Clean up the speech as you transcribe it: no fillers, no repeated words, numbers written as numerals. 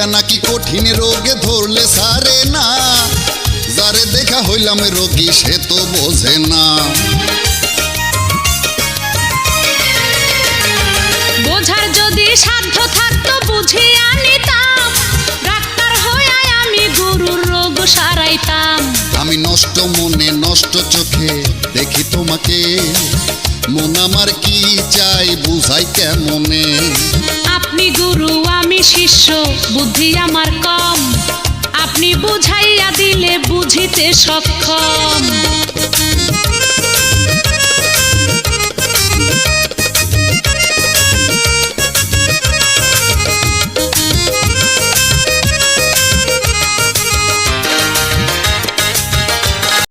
এইটা নাকি কঠিন রোগে ধরলে সারে না, যারে দেখা হইলাম রোগী সে তো বোঝে না। বোঝার যদি সাধ্য থাকতো বুঝিয়া নিতাম, ডাক্তার হইয়া আমি গরুর রোগ সারাইতাম। আমি নষ্ট মনে নষ্ট চোখে দেখি তোমাকে, মন আমার কি চাই বুঝাই কেমনে। আপনি গুরু আমি শিষ্য, বুদ্ধি আমার কম, আপনি বুঝাইয়া দিলে বুঝিতে সক্ষম।